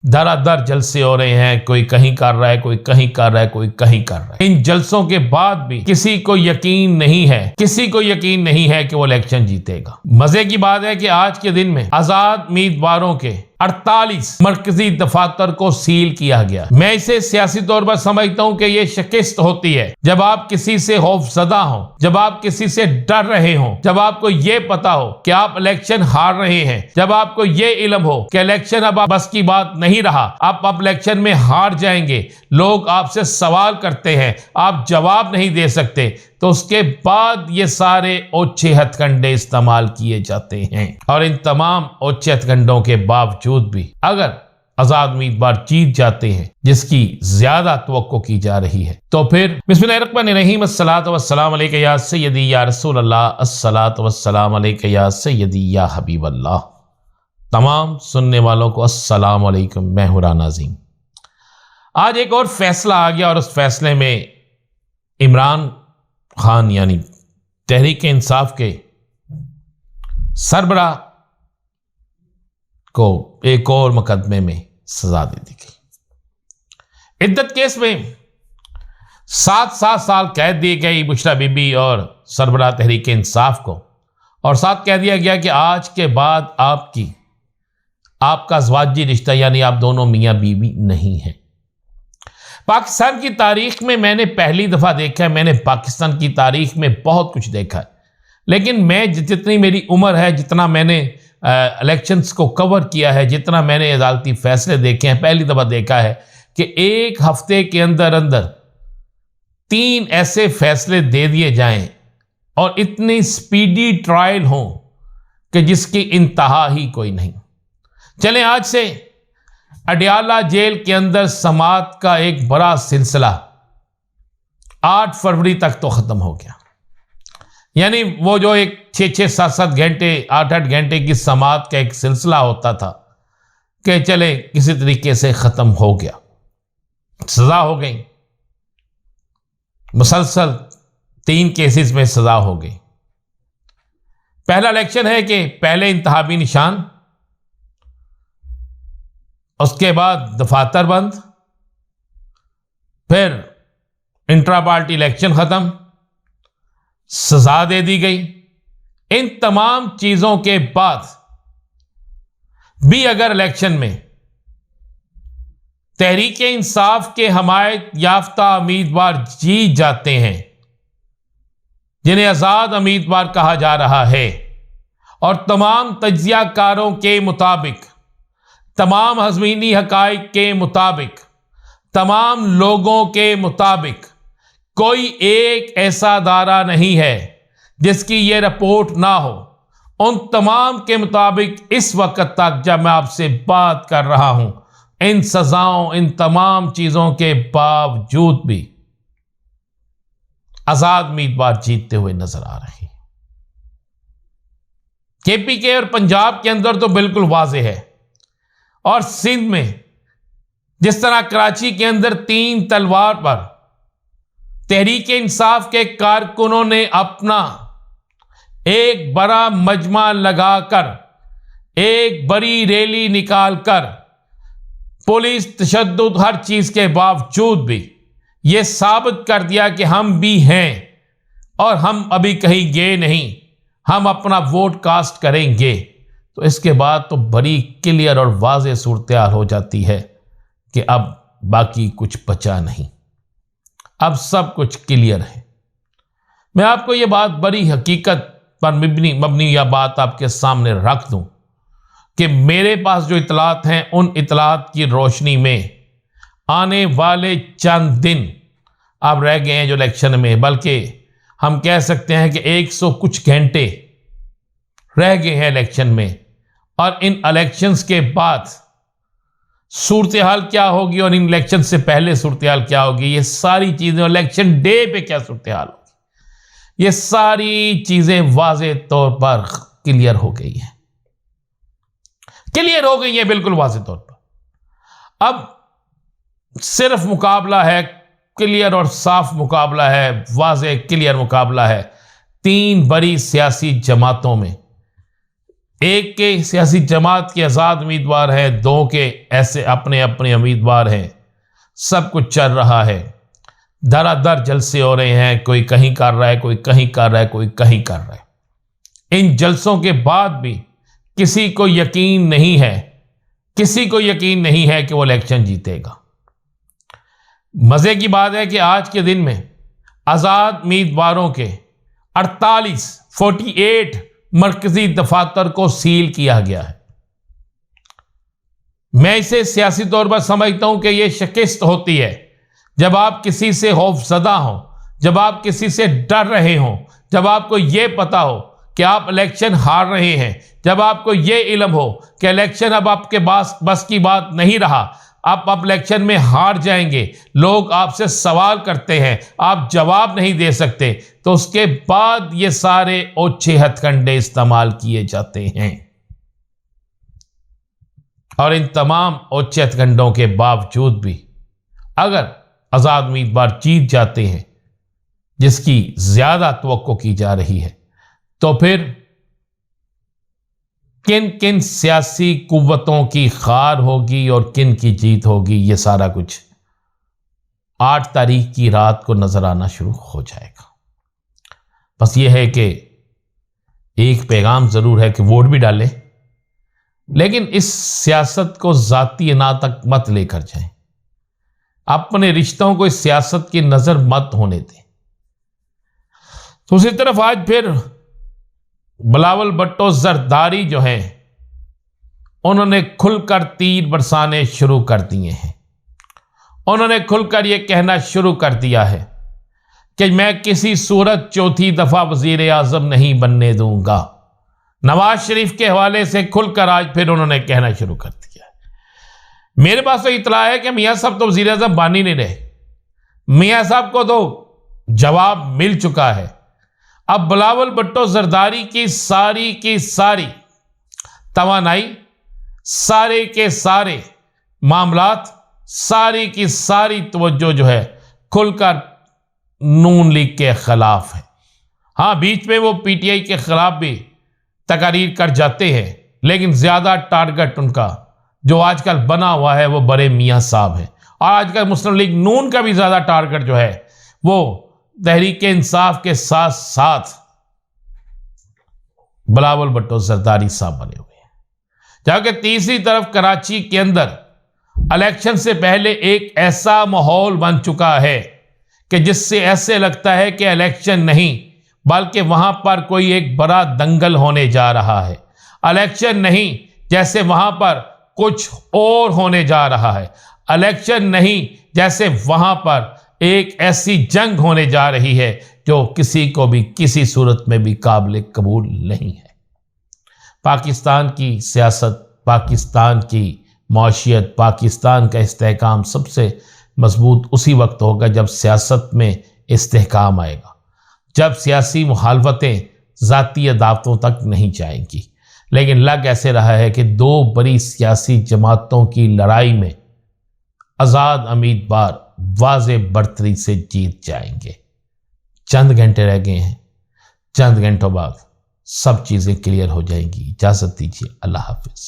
दरादर जलसे हो रहे हैं, कोई कहीं कर रहा है, कोई कहीं कर रहा है, कोई कहीं कर रहा है। इन जलसों के बाद भी किसी को यकीन नहीं है कि वो इलेक्शन जीतेगा। मजे की बात है कि आज के दिन में आजाद उम्मीदवारों के 48 मरकजी दफातर को सील किया गया। मैं इसे सियासी तौर पर समझता हूं कि यह शिकस्त होती है जब आप किसी से खौफजदा हो, जब आप किसी से डर रहे हो, जब आपको यह पता हो कि आप इलेक्शन हार रहे हैं, जब आपको यह इल्म हो कि इलेक्शन अब बस की बात नहीं रहा, आप इलेक्शन में हार जाएंगे, लोग आपसे सवाल करते हैं, आप जवाब नहीं दे सकते, तो उसके बाद ये सारे ओछे हथकंडे इस्तेमाल किए जाते हैं। और इन तमाम ओछे हथकंडों के बावजूद भी अगर आजाद उम्मीदवार जीत जाते हैं, जिसकी ज्यादा तवक्को की जा रही है, तो फिर बिस्मिल्लाहिर्रहमानिर्रहीम अस्सलातु वस्सलाम अलैका या सय्यदी या रसूल अल्लाह, अस्सलातु वस्सलाम अलैका या सय्यदी या हबीब अल्लाह। तमाम सुनने वालों को अस्सलाम वालेकुम, मैं हूं राना अज़ीम। आज एक और फैसला आ गया और उस फैसले में इमरान खान यानी तहरीक इंसाफ के सरबराह को एक और मुकदमे में सजा दे दी गई। इद्दत केस में 7 साल कैद दी गई बुशरा बीबी और सरबराह तहरीक इंसाफ को, और साथ कह दिया गया कि आज के बाद आपका ज़वाजी रिश्ता यानी आप दोनों मियाँ बीवी नहीं हैं। पाकिस्तान की तारीख में मैंने पहली दफ़ा देखा है, मैंने पाकिस्तान की तारीख में बहुत कुछ देखा है, लेकिन मैं जितनी मेरी उम्र है, जितना मैंने इलेक्शंस को कवर किया है, जितना मैंने अदालती फैसले देखे हैं, पहली दफ़ा देखा है कि एक हफ्ते के अंदर अंदर 3 ऐसे फैसले दे दिए जाएं और इतनी स्पीडी ट्रायल हो कि जिसकी इंतहा ही कोई नहीं। चलें, आज से अडियाला जेल के अंदर समाअत का एक बड़ा सिलसिला 8 फरवरी तक तो ख़त्म हो गया। यानी वो जो एक 6-7 घंटे 8-8 घंटे की समाअत का एक सिलसिला होता था कि चले किसी तरीके से ख़त्म हो गया, सज़ा हो गई, मुसलसल 3 केसेस में सज़ा हो गई। पहला इलेक्शन है कि पहले इंतहाबी निशान, उसके बाद दफातर बंद, फिर इंट्रा पार्टी इलेक्शन खत्म, सजा दे दी गई। इन तमाम चीजों के बाद भी अगर इलेक्शन में तहरीक इंसाफ के हमायत याफ्ता उम्मीदवार जीत जाते हैं, जिन्हें आजाद उम्मीदवार कहा जा रहा है, और तमाम तज्जियाकारों के मुताबिक, तमाम हज़मीनी हकाइक के मुताबिक, तमाम लोगों के मुताबिक कोई एक ऐसा अदारा नहीं है जिसकी ये रिपोर्ट ना हो। उन तमाम के मुताबिक इस वक्त तक जब मैं आपसे बात कर रहा हूं, इन सजाओं, इन तमाम चीजों के बावजूद भी आजाद उम्मीदवार जीतते हुए नजर आ रहे हैं। KPK और पंजाब के अंदर तो बिल्कुल वाज़ेह है, और सिंध में जिस तरह कराची के अंदर 3 तलवार पर तहरीक इंसाफ के कारकुनों ने अपना एक बड़ा मजमा लगाकर, एक बड़ी रैली निकालकर, पुलिस तशद्दुद हर चीज के बावजूद भी यह साबित कर दिया कि हम भी हैं और हम अभी कहीं गए नहीं, हम अपना वोट कास्ट करेंगे, तो इसके बाद तो बड़ी क्लियर और वाज़ेह सूरत हाल हो जाती है कि अब बाकी कुछ बचा नहीं, अब सब कुछ क्लियर है। मैं आपको ये बात बड़ी हकीकत पर मबनी या बात आपके सामने रख दूं कि मेरे पास जो इतलात हैं, उन इतलात की रोशनी में आने वाले चंद दिन अब रह गए हैं जो इलेक्शन में, बल्कि हम कह सकते हैं कि 100 कुछ घंटे रह गए हैं इलेक्शन में, और इन इलेक्शंस के बाद सूरत हाल क्या होगी और इन इलेक्शन से पहले सूरत हाल क्या होगी, ये सारी चीजें, इलेक्शन डे पे क्या सूरत हाल होगी, ये सारी चीजें वाज़ेह तौर पर क्लियर हो गई है, बिल्कुल वाज़ेह तौर पर। अब सिर्फ मुकाबला है, क्लियर और साफ मुकाबला है, वाज़ेह क्लियर मुकाबला है 3 बड़ी सियासी जमातों में, एक के सियासी जमात के आज़ाद उम्मीदवार हैं, दो के ऐसे अपने अपने उम्मीदवार हैं। सब कुछ चल रहा है, दरादर जलसे हो रहे हैं, कोई कहीं कर रहा है, कोई कहीं कर रहा है, कोई कहीं कर रहा है। इन जलसों के बाद भी किसी को यकीन नहीं है, किसी को यकीन नहीं है कि वो इलेक्शन जीतेगा। मजे की बात है कि आज के दिन में आज़ाद उम्मीदवारों के 48 मरकजी दफातर को सील किया गया है। मैं इसे सियासी तौर पर समझता हूं कि यह शिकस्त होती है जब आप किसी से खौफजदा हो, जब आप किसी से डर रहे हो, जब आपको यह पता हो कि आप इलेक्शन हार रहे हैं, जब आपको यह इल्म हो कि इलेक्शन अब आपके बस की बात नहीं रहा, आप इलेक्शन में हार जाएंगे, लोग आपसे सवाल करते हैं, आप जवाब नहीं दे सकते, तो उसके बाद ये सारे ओछे हथकंडे इस्तेमाल किए जाते हैं। और इन तमाम ओछे हथकंडों के बावजूद भी अगर आज़ाद उम्मीदवार जीत जाते हैं, जिसकी ज्यादा तवक्को की जा रही है, तो फिर किन किन सियासी कुव्वतों की खार होगी और किन की जीत होगी, ये सारा कुछ 8 तारीख की रात को नजर आना शुरू हो जाएगा। बस ये है कि एक पैगाम जरूर है कि वोट भी डालें, लेकिन इस सियासत को जाती अना तक मत लेकर जाएं। अपने रिश्तों को इस सियासत की नजर मत होने दें। दूसरी तरफ आज फिर बिलावल भुट्टो जरदारी जो हैं, उन्होंने खुलकर तीर बरसाने शुरू कर दिए हैं। उन्होंने खुलकर यह कहना शुरू कर दिया है कि मैं किसी सूरत चौथी दफा वजीर आजम नहीं बनने दूंगा। नवाज शरीफ के हवाले से खुलकर आज फिर उन्होंने कहना शुरू कर दिया है। मेरे पास तो इतला है कि मियां साहब तो वजीर आजम बन ही नहीं रहे। मियां साहब को तो जवाब मिल चुका है। अब बिलावल भुट्टो जरदारी की सारी तवानाई, सारे के सारे मामलात, सारी की सारी तवज्जो जो है खुलकर नून लीग के खिलाफ है। हाँ, बीच में वो पीटीआई के खिलाफ भी तकारीर कर जाते हैं, लेकिन ज्यादा टारगेट उनका जो आजकल बना हुआ है वो बड़े मियां साहब है। और आजकल मुस्लिम लीग नून का भी ज्यादा टारगेट जो है वो तहरीक इंसाफ के साथ साथ बिलावल भुट्टो जरदारी साहब बने हुए हैं। जबकि तीसरी तरफ कराची के अंदर इलेक्शन से पहले एक ऐसा माहौल बन चुका है कि जिससे ऐसे लगता है कि इलेक्शन नहीं बल्कि वहां पर कोई एक बड़ा दंगल होने जा रहा है। इलेक्शन नहीं, जैसे वहां पर कुछ और होने जा रहा है। इलेक्शन नहीं, जैसे वहां पर एक ऐसी जंग होने जा रही है जो किसी को भी किसी सूरत में भी काबिल कबूल नहीं है। पाकिस्तान की सियासत, पाकिस्तान की मौशियत, पाकिस्तान का इस्तेहकाम सबसे मजबूत उसी वक्त होगा जब सियासत में इस्तेहकाम आएगा, जब सियासी मुखालफतें ज़ाती अदावतों तक नहीं जाएंगी। लेकिन लग ऐसे रहा है कि दो बड़ी सियासी जमातों की लड़ाई में आज़ाद उम्मीदवार वाज़े बर्तरी से जीत जाएंगे। चंद घंटे रह गए हैं, चंद घंटों बाद सब चीज़ें क्लियर हो जाएंगी। इजाज़त दीजिए, अल्लाह हाफिज़।